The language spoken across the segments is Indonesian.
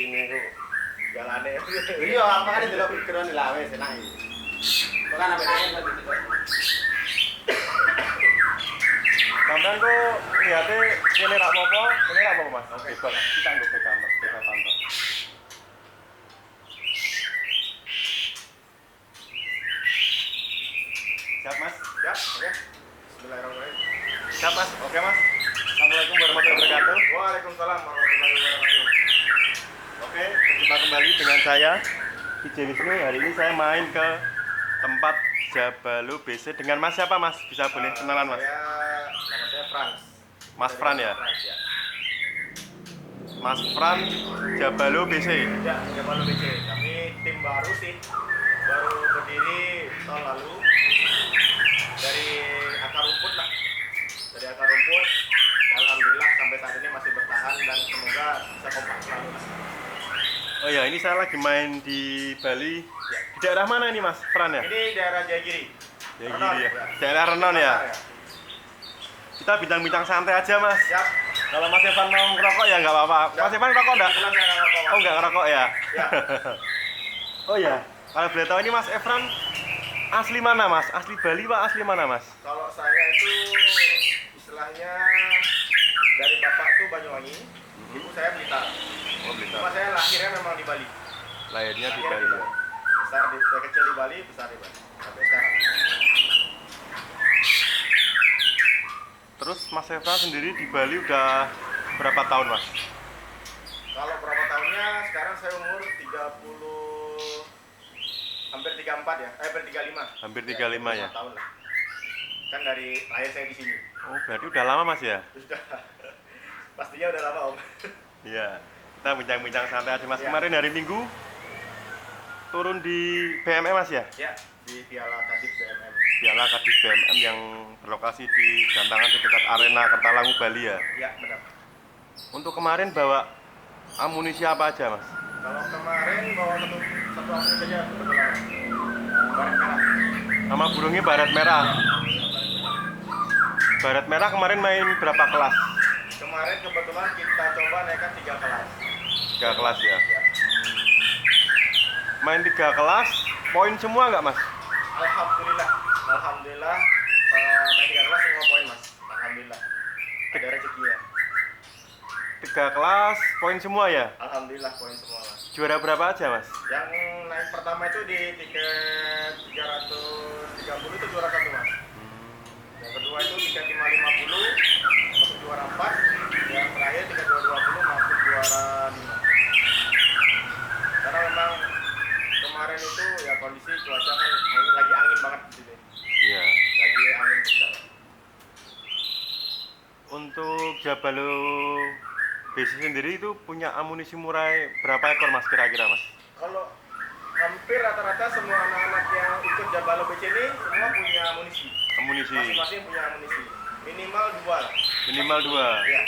sini tuh jalannya. Iya, makanya delok pikiran lah wis enak iki. Bukan apa ini gitu. Sampean kok lihatnya ini rak apa? Ini rak apa Mas? Oke, kita nggo kantor, kita pantau. Siap Mas? Siap, oke. Bismillahirrahmanirrahim. Siap Mas? Oke Mas. Assalamualaikum warahmatullahi wabarakatuh. Waalaikumsalam warahmatullahi wabarakatuh. Oke, berjumpa kembali dengan saya DJ Wisnu. Hari ini saya main ke tempat Jabalu BC dengan Mas siapa Mas? Bisa boleh kenalan Mas? Nama saya Frans. Mas Fran ya? Frans, ya. Mas Fran Jabalu BC. Ya, Jabalu BC. Kami tim baru sih. Baru berdiri tahun lalu. Dari akar rumput lah. Dari akar rumput. Alhamdulillah sampai saat ini masih bertahan dan semoga bisa kompak selalu Mas. Oh ya, ini saya lagi main di Bali. Ya. Di daerah mana ini Mas Fran ya? Ini daerah Jayagiri. Jayagiri ya. Daerah Renon ya. Kita bincang-bincang santai aja Mas. Siap. Kalau Mas Evan mau ngerokok ya nggak apa-apa. Mas Evan ngerokok enggak? Kebetulan saya nggak ngerokok, Mas. Oh nggak ngerokok ya? Ya. Oh ya, kalau boleh tahu ini Mas Evan asli mana Mas? Asli Bali Pak? Asli mana Mas? Kalau saya itu istilahnya dari bapak tuh Banyuwangi, ibu saya Blitar. Oh Blitar. Cuma saya lahirnya memang di Bali. Lahirnya di Lahirnya Bali ya. Saya kecil di Bali, besar di Bali. Sampai sekarang. Terus Mas Evan sendiri di Bali udah berapa tahun Mas? Kalau berapa tahunnya? Sekarang saya umur 30, hampir 34 ya, hampir 35. Hampir 35 ya? 5 tahun lah. Kan dari lahir saya di sini. Oh berarti udah lama Mas ya? Sudah. Pastinya udah lama Om. Iya. Kita bincang-bincang santai aja Mas. Ya. Kemarin hari Minggu turun di BMM Mas ya? Ya, di Piala Kadif BMM. Piala Kadif BMM yang berlokasi di Gantangan di dekat Arena Kertalangu Bali ya. Ya, benar. Untuk kemarin bawa amunisi apa aja Mas? Kalau kemarin bawa satu amunisi saja kebetulan. Baret merah. Nama burungnya Baret Merah. Baret Merah kemarin main berapa kelas? Kemarin kebetulan kita coba naikkan 3 kelas. 3 kelas ya. Ya. Main 3 kelas, poin semua nggak Mas? Alhamdulillah. Alhamdulillah main 3 kelas semua poin Mas. Alhamdulillah. Ada rezekinya. 3 kelas, poin semua ya? Alhamdulillah poin semua Mas. Juara berapa aja Mas? Yang naik pertama itu di tiket 330 itu juara 1 Mas. Yang kedua itu tiket 550 masuk juara 4. Yang terakhir tiket 220 masuk juara 5. Karena memang kemarin itu ya kondisi cuaca kan lagi angin banget di sini. Iya. Lagi angin kencang. Untuk Jabalu BC sendiri itu punya amunisi murai berapa ekor Mas kira-kira Mas? Kalau hampir rata-rata semua anak-anak yang ikut Jabalu BC ini semua punya amunisi. Amunisi Masing-masing punya amunisi. Minimal 2 lah. minimal 2. Ya.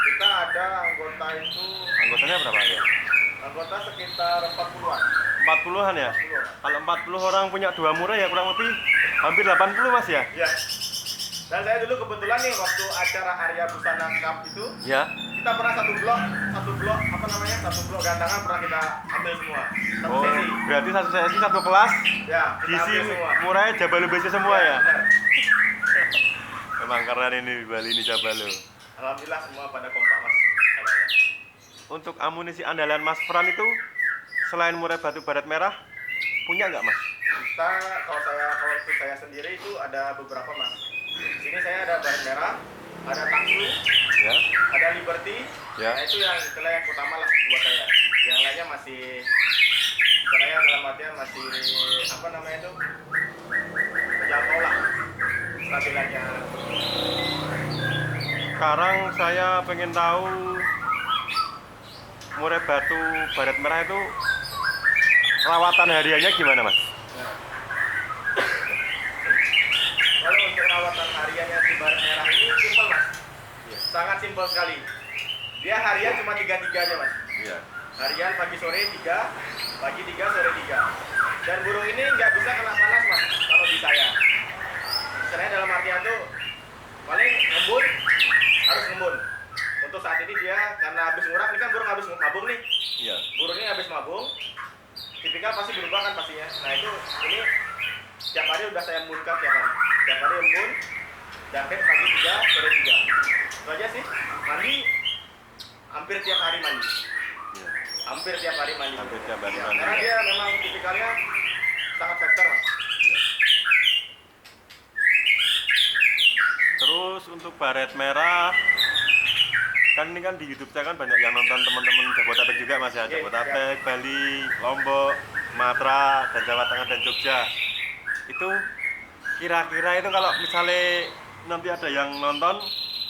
Kita ada anggota itu Anggotanya berapa ya? anggota sekitar 40-an. 40-an ya? 40-an. Kalau 40 orang punya 2 murai ya kurang lebih hampir 80 Mas ya? Ya. Dan saya dulu kebetulan nih waktu acara Arya Busana Cup itu Ya. kita pernah satu blok apa namanya satu blok gantangan pernah kita ambil semua satu Oh, sesi. berarti satu sesi satu kelas Ya, kita diisi ambil semua. murai Jabalu BC semua ya? Benar. Emang keren ini di Bali ini Jabalu. Alhamdulillah semua pada kompak Mas. Alhamdulillah. Untuk amunisi andalan Mas Fran itu selain murai batu baret merah punya nggak Mas? Kita kalau itu saya sendiri itu ada beberapa Mas. Di sini saya ada baret merah, ada taksu, Ya. ada liberty. Ya. Nah, itu yang istilah yang utama lah buat saya. Yang lainnya masih istilahnya dalam artian masih apa namanya itu terjangkau lah stabilannya. Sekarang saya pengen tahu murai batu baret merah itu rawatan hariannya gimana Mas? Nah. Kalau untuk rawatan hariannya si baret merah ini simpel Mas. Sangat simpel sekali. Dia harian cuma 3-3 aja Mas. Iya. Harian pagi sore 3, pagi 3, sore 3. Dan burung ini nggak bisa kena panas Mas kalau di saya. Istilahnya dalam artian tuh paling ngembun harus ngembun. Untuk saat ini dia karena habis ngurap, ini kan burung habis mabung nih. Iya. Burung ini habis mabung, tipikal pasti berubah kan pastinya. Nah itu ini tiap hari udah saya embunkan tiap hari. Tiap hari embun, jaket pagi 3, sore 3. Itu aja sih. Mandi hampir tiap hari mandi. Iya. Hampir tiap hari mandi. Hampir tiap hari Ya, mandi. karena dia memang tipikalnya sangat sektor. Terus untuk baret merah, kan ini kan di YouTube saya kan banyak yang nonton teman-teman Jabodetabek juga Mas ya. Iya, Jabodetabek, Bali, Lombok, Sumatera, dan Jawa Tengah dan Jogja. Itu kira-kira itu kalau misalnya nanti ada yang nonton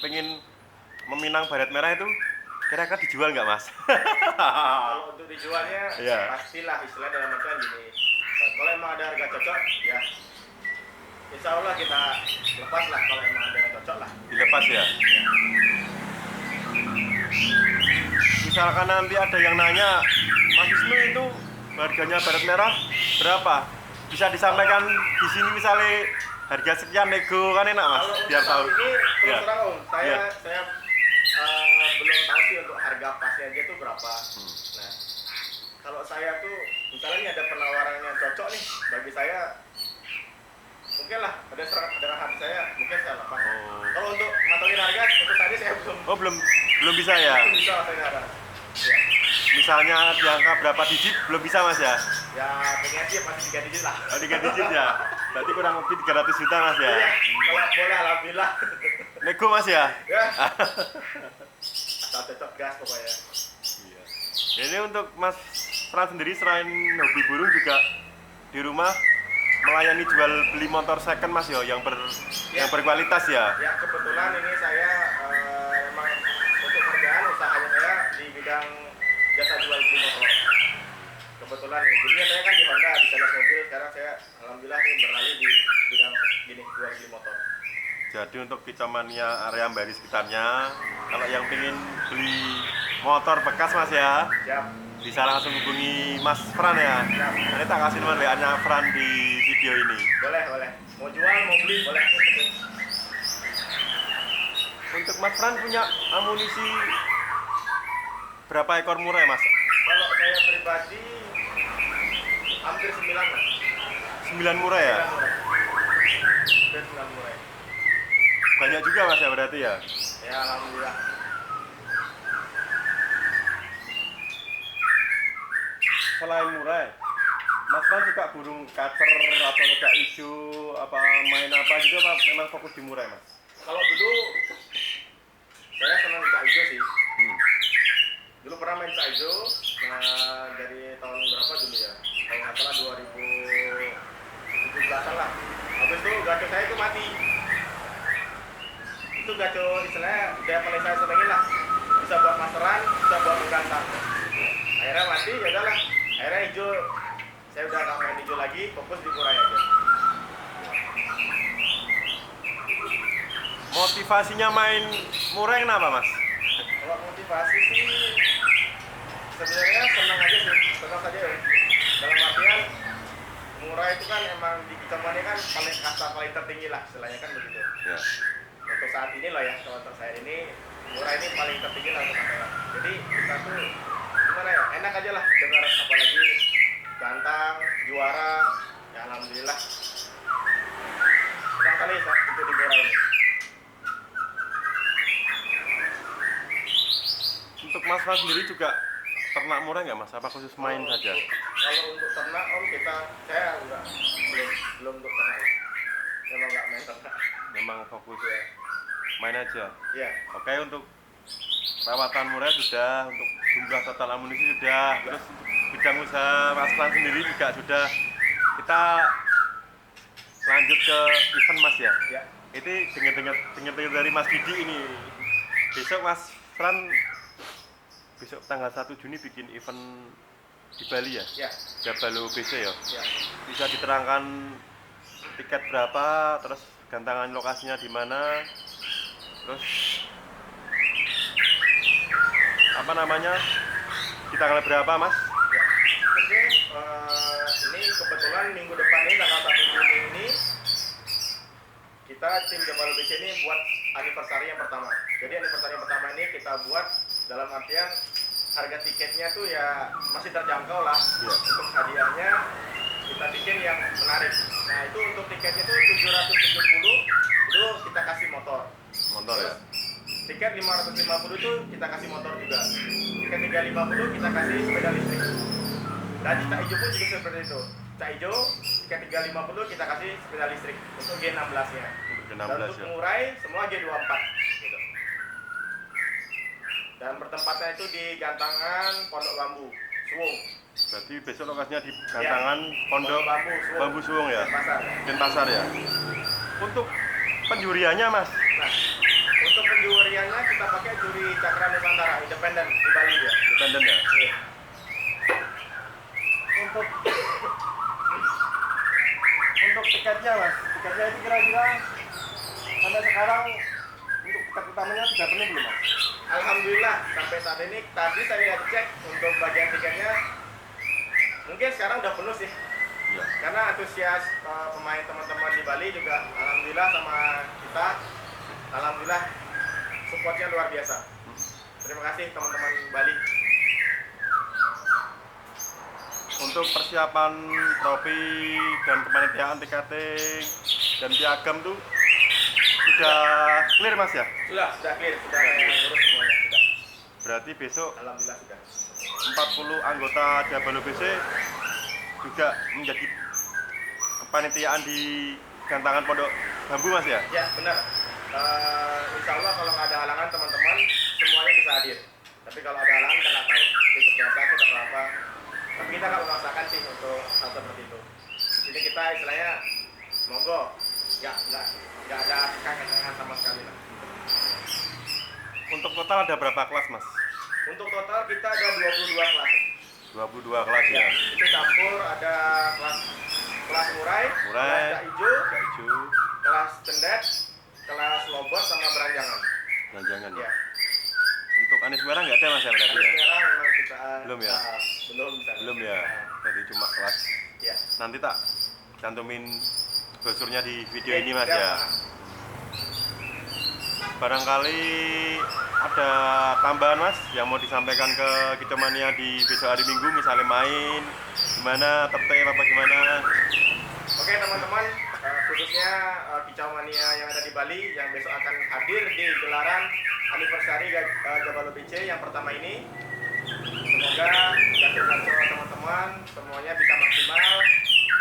pengen meminang baret merah itu kira-kira dijual nggak Mas? Kalau untuk dijualnya Iya. pastilah istilah dalam artian gini. Nah, kalau emang ada harga cocok, ya insya Allah kita lepas lah kalau emang ada yang cocok lah. Dilepas ya. Misalkan nanti ada yang nanya, Mas Wisnu itu harganya baret merah berapa? Bisa disampaikan di sini misalnya harga sekian nego kan enak Mas, Kalau biar untuk tahu. saat ini terus Iya. terang Om, saya Iya. belum tahu sih untuk harga pasnya dia tuh berapa. Nah, kalau saya tuh misalnya ini ada penawaran yang cocok nih bagi saya, mungkin lah ada dengan hati saya, mungkin saya lepas. Oh. Kalau untuk matangin harga, untuk tadi saya belum Oh belum bisa ya. belum bisa lah saya ada. Ya, Misalnya di angka berapa digit belum bisa Mas ya? ya pengen sih masih 3 digit lah. Oh 3 digit ya. Berarti kurang lebih 300 juta Mas ya. Iya, kalau boleh alhamdulillah. Nego Mas ya. Ya, asal cocok gas pokoknya. Iya. Ini untuk Mas Fran sendiri selain hobi burung juga di rumah melayani jual beli motor second Mas yo yang Ya. yang berkualitas ya. Ya kebetulan ini saya memang untuk kerjaan usahanya saya di bidang jasa jual beli motor. Kebetulan nih, dulunya saya kan di Honda di sales mobil, sekarang saya alhamdulillah nih beralih di bidang gini jual beli motor. Jadi untuk kicamania area Bali sekitarnya, kalau yang pengen beli motor bekas Mas ya, Siap, bisa langsung hubungi Mas Fran ya. siap. Ini tak kasih nomor WA-nya Fran di video ini. Boleh, boleh. Mau jual, mau beli, boleh. Untuk Mas Fran punya amunisi berapa ekor murai Mas? Kalau saya pribadi hampir 9 lah. 9 murai ya? 9 murai. Hampir 9 murai. Banyak juga Mas ya berarti ya? Ya alhamdulillah. Selain murai, Mas Fran suka burung kacer atau logak hijau, apa main apa gitu apa memang fokus di murai Mas? Kalau dulu saya senang cak hijau sih. Dulu pernah main cak hijau, nah dari tahun berapa dulu ya? Kalau nggak salah 2017-an lah. Habis itu gaco saya itu mati. Itu gaco istilahnya udah paling saya senengin lah. Bisa buat masteran, bisa buat menggantang. Akhirnya mati, ya udahlah. Akhirnya hijau, saya udah nggak main hijau lagi, fokus di murai aja. Motivasinya main murai kenapa Mas? Kalau motivasi sih sebenarnya senang aja sih, senang saja ya. Dalam artian murah itu kan emang di kecamatan kan paling kasta paling tertinggi lah, istilahnya kan begitu. Ya. Untuk saat ini lah ya, kalau untuk saya ini murah ini paling tertinggi lah untuk saya. Jadi kita tuh gimana ya, enak aja lah dengar apalagi gantang, juara, ya alhamdulillah. Senang kali ya untuk di murah ini. Untuk Mas Fran sendiri juga ternak murai nggak Mas? Apa khusus main saja? Kalau untuk ternak om saya enggak belum untuk ternak. Memang nggak main ternak. Memang fokus Ya. main aja. Iya. Oke, untuk perawatan murai sudah, untuk jumlah total amunisi sudah, terus untuk bidang usaha Mas Fran sendiri juga sudah. Kita lanjut ke event Mas ya. Ya. Itu dengar dari Mas Didi ini. Besok Mas Fran besok tanggal 1 Juni bikin event di Bali ya? Ya. Jabalu BC ya. Ya. Bisa diterangkan tiket berapa, terus gantangan lokasinya di mana, terus apa namanya, di tanggal berapa Mas? Ya. Oke, ini kebetulan minggu depan ini tanggal 1 Juni ini kita tim Jabalu BC ini buat anniversary yang pertama. Jadi anniversary yang pertama ini kita buat dalam artian harga tiketnya tuh ya masih terjangkau lah. Iya. Untuk hadiahnya kita bikin yang menarik. Nah itu untuk tiketnya tuh 770 itu kita kasih motor. Motor ya. Tiket 550 itu kita kasih motor juga. Tiket 350 kita kasih sepeda listrik. Dan di Cak Ijo pun juga seperti itu. Cak Ijo tiket 350 kita kasih sepeda listrik untuk G16-nya. Untuk Dan G16 untuk ya. mengurai semua G24 gitu. Dan bertempatnya itu di Gantangan Pondok Bambu, Suwung. Berarti besok lokasinya di Gantangan Pondok Bambu, Suwung. Bambu Suwung ya. Pasar. Denpasar ya. Untuk penjuriannya Mas, Nah, untuk penjuriannya kita pakai juri Cakra Nusantara independen di Bali dia. independen ya. Iya. Untuk tiketnya Mas, tiketnya itu kira-kira sampai sekarang untuk tiket utamanya sudah penuh belum Mas? Alhamdulillah sampai saat ini tadi saya cek untuk bagian tiketnya mungkin sekarang udah penuh sih. Iya. Karena antusias pemain teman-teman di Bali juga alhamdulillah sama kita, alhamdulillah supportnya luar biasa. Terima kasih teman-teman Bali. Untuk persiapan trofi dan kepanitiaan tiketing dan piagam tuh sudah clear Mas ya? Sudah clear, sudah ngurus semuanya, sudah. Berarti besok Alhamdulillah sudah. 40 anggota WBC juga menjadi kepanitiaan di Gantangan Pondok Bambu Mas ya? Ya benar. Insya Allah kalau nggak ada halangan teman-teman semuanya bisa hadir. Tapi kalau ada halangan kita nggak tahu. Jadi kerja sakit atau apa. Tapi kita nggak memaksakan sih untuk hal seperti itu. Di sini kita istilahnya monggo, nggak ada kangen-kangen sama sekali lah. Untuk total ada berapa kelas Mas? Untuk total kita ada 22 kelas. 22 kelas ya? Itu campur ada kelas murai, kelas jak hijau, hijau, kelas cendet, kelas lobot sama beranjangan. jangan Ya. Untuk Anies Merah nggak ada Mas ya berarti Anies ya? merah memang kita Belum ya? belum Ya, berarti cuma kelas. Ya. Nanti tak cantumin brosurnya di video ini Mas Ya, ya. Barangkali ada tambahan Mas yang mau disampaikan ke Kidomania di besok hari Minggu, misalnya main gimana, tertib apa gimana? Oke teman-teman, khususnya Kicau Mania yang ada di Bali yang besok akan hadir di gelaran anniversary Jabal BC yang pertama ini. Semoga gaco-gaco teman-teman semuanya bisa maksimal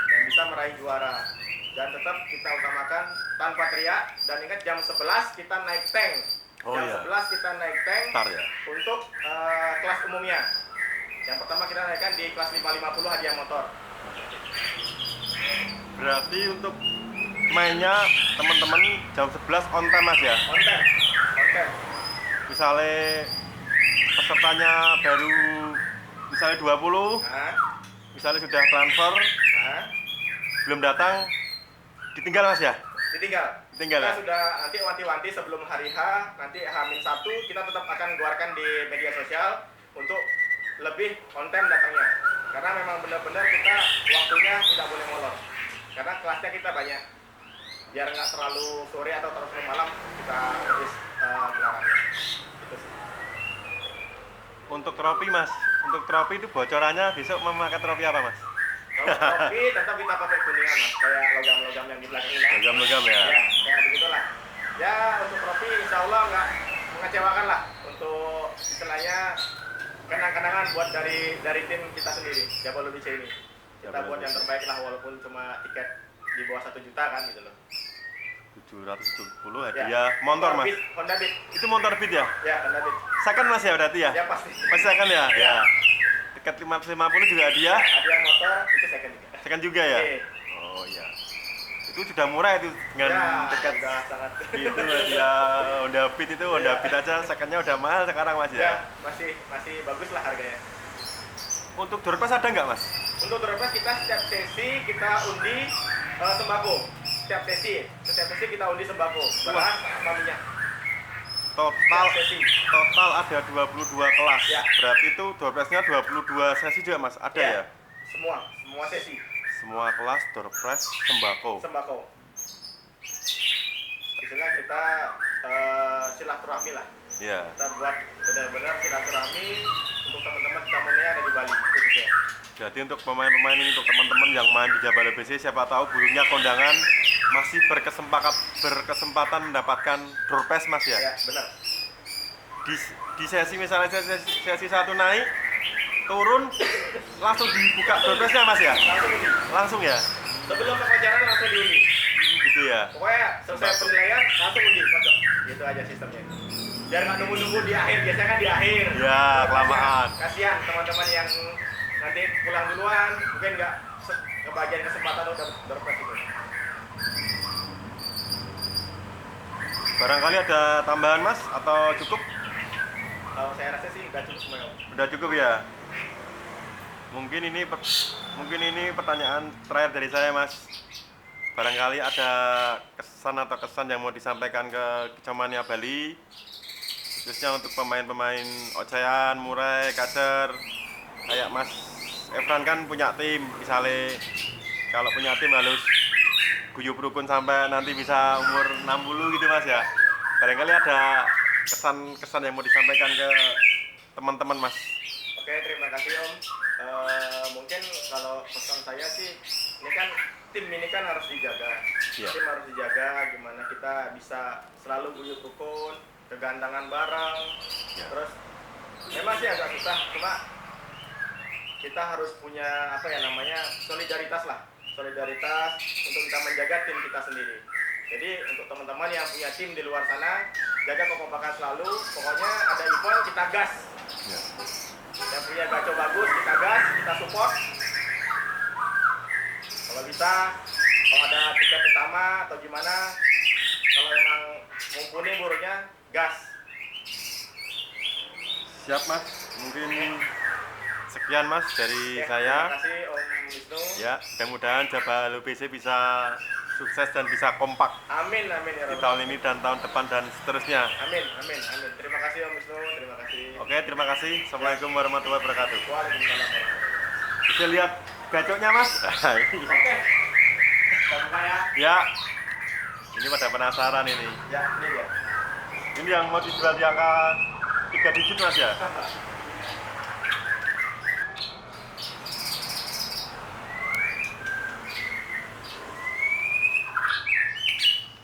dan bisa meraih juara. Dan tetap kita utamakan tanpa teriak, dan ingat jam 11 kita naik tank. Oh jam iya. 11 kita naik tank Ntar ya. untuk kelas umumnya. Yang pertama kita naikkan di kelas 550 hadiah motor. Berarti untuk mainnya teman-teman jam 11 on time Mas ya? On time. Misalnya pesertanya baru misalnya 20, Nah, misalnya sudah transfer, nah. belum datang, ditinggal Mas ya? Ditinggal. Ditinggal Kita ya? sudah nanti wanti-wanti sebelum hari H, nanti H-1 kita tetap akan keluarkan di media sosial untuk lebih on time datangnya. Karena memang benar-benar kita waktunya tidak boleh molor. Karena kelasnya kita banyak. Biar nggak terlalu sore atau terlalu malam kita habis gelarannya. Itu sih. Untuk trofi Mas, untuk trofi itu bocorannya besok memakai trofi apa Mas? Kalau trofi tetap kita pakai kuningan Mas, kayak logam-logam yang di belakang ini. Logam-logam ya? Ya, kayak begitulah. Ya, untuk trofi insya Allah nggak mengecewakan lah. Untuk istilahnya kenang-kenangan buat dari tim kita sendiri, Jabal BC ini. Kita Jabal buat yang BC. terbaik lah, walaupun cuma tiket di bawah 1 juta kan gitu loh. 770 hadiah motor Mas? Honda Beat. Itu motor Beat ya? Ya, Honda Beat. Second Mas ya berarti ya? Ya pasti. Masih second ya? Ya. Tiket 550 juga hadiah? Hadiah motor itu second juga. Second juga ya? Iya. Oh iya. Itu sudah murah itu dengan Ya, tiket udah sangat. itu ya Honda Beat itu Honda Iya. Beat aja secondnya udah mahal sekarang Mas Ya, ya? masih bagus lah harganya. Untuk door prize ada nggak Mas? Untuk terlepas kita setiap sesi kita undi sembako. Setiap sesi kita undi sembako. Beras sama minyak. Total Setiap sesi. total ada 22 kelas. Ya. Berarti itu door prize-nya 22 sesi juga Mas? Ada ya? Semua sesi Semua kelas door prize sembako. sembako. Di sana kita silaturahmi lah. Ya. Kita buat benar-benar silaturahmi untuk teman-teman kita yang ada di Bali khususnya. Jadi untuk pemain-pemain ini, untuk teman-teman yang main di Jabal BC, siapa tahu burungnya kondangan masih berkesempatan mendapatkan door prize Mas ya. Ya, benar. Di sesi misalnya sesi 1 naik, turun, langsung dibuka door prize-nya Mas ya. Langsung undi. Langsung ya. Sebelum kewajaran langsung diundi. Gitu ya. Pokoknya selesai penilaian langsung undi, kocok. Gitu aja sistemnya. Biar nggak nunggu-nunggu di akhir, biasanya kan di akhir. Ya, kelamaan. Kasihan teman-teman yang nanti pulang duluan, mungkin nggak kebagian kesempatan udah berpres itu. Barangkali ada tambahan Mas atau cukup? Kalau saya rasa sih udah cukup semua. Udah cukup ya. Mungkin ini pertanyaan terakhir dari saya Mas. Barangkali ada kesan yang mau disampaikan ke Kecamania Bali, khususnya untuk pemain-pemain Ocean, Murai, Kader. Kayak Mas Efran kan punya tim, misalnya kalau punya tim harus guyup rukun sampai nanti bisa umur 60 gitu Mas ya. Barangkali ada kesan yang mau disampaikan ke teman-teman Mas. Oke, terima kasih Om. Mungkin kalau pesan saya sih, ini kan tim ini kan harus dijaga. Iya. Tim harus dijaga gimana kita bisa selalu guyup rukun, kegandangan bareng. Ya. Terus memang sih agak susah, cuma kita harus punya solidaritas lah. Solidaritas untuk kita menjaga tim kita sendiri. Jadi untuk teman-teman yang punya tim di luar sana, jaga kekompakan selalu. Pokoknya ada event kita gas. Ya. Yang punya gaco bagus kita gas, kita support. Kalau bisa, kalau ada tiket utama atau gimana, kalau emang mumpuni burungnya, gas. Siap Mas, mungkin sekian Mas dari Oke, saya. Terima kasih Om Wisnu. Ya, mudah-mudahan Jabal BC bisa sukses dan bisa kompak Amin, amin ya di Rabbal. tahun ini dan tahun depan dan seterusnya. Amin, amin, amin. Terima kasih Om Wisnu, terima kasih. Oke, terima kasih. Assalamualaikum warahmatullahi wabarakatuh. Waalaikumsalam warahmatullahi. Bisa lihat gacoknya Mas? Oke. Kita buka ya. Ya, ini pada penasaran ini. Ya, ini dia. Ini yang mau dijual di angka 3 digit Mas ya?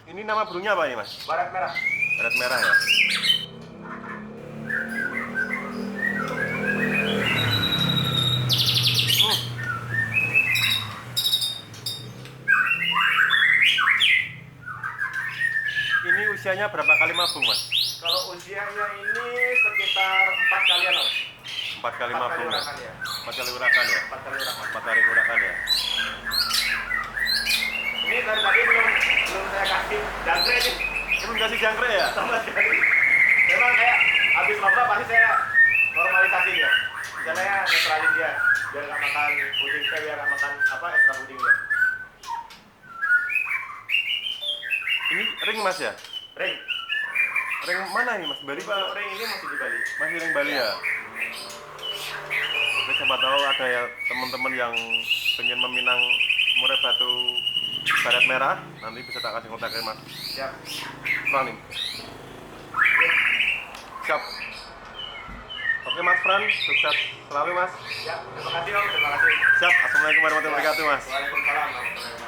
Ini nama burungnya apa ini Mas? Barat merah. Barat merah ya? Ini usianya berapa kali mabung Mas? Kalau usianya ini sekitar 4 kalian Om. 4 kali 4 kali mabung ya? urakan ya. 4 kali urakan ya? 4 kali urakan. 4 kali urakan ya? Ini dari tadi belum saya kasih jangkrik nih. Belum kasih jangkrik ya? Sama sekali. Memang kayak habis ngobrol pasti saya normalisasi ya. Misalnya netralin dia biar nggak makan puding, biar nggak makan ekstra puding ya. Ini ring Mas ya? Ring. Ring mana ini Mas? Bali Pak? Ring ini masih di Bali. Masih ring Bali ya? Oke, siapa tahu ada ya teman-teman yang pengen meminang murai batu barat merah, nanti bisa tak kasih kontaknya Mas. Siap. Running. Siap. Oke Mas Fran, sukses selalu Mas. Ya, terima kasih Om, terima kasih. Siap. Assalamualaikum warahmatullahi wabarakatuh Mas. Waalaikumsalam warahmatullahi wabarakatuh.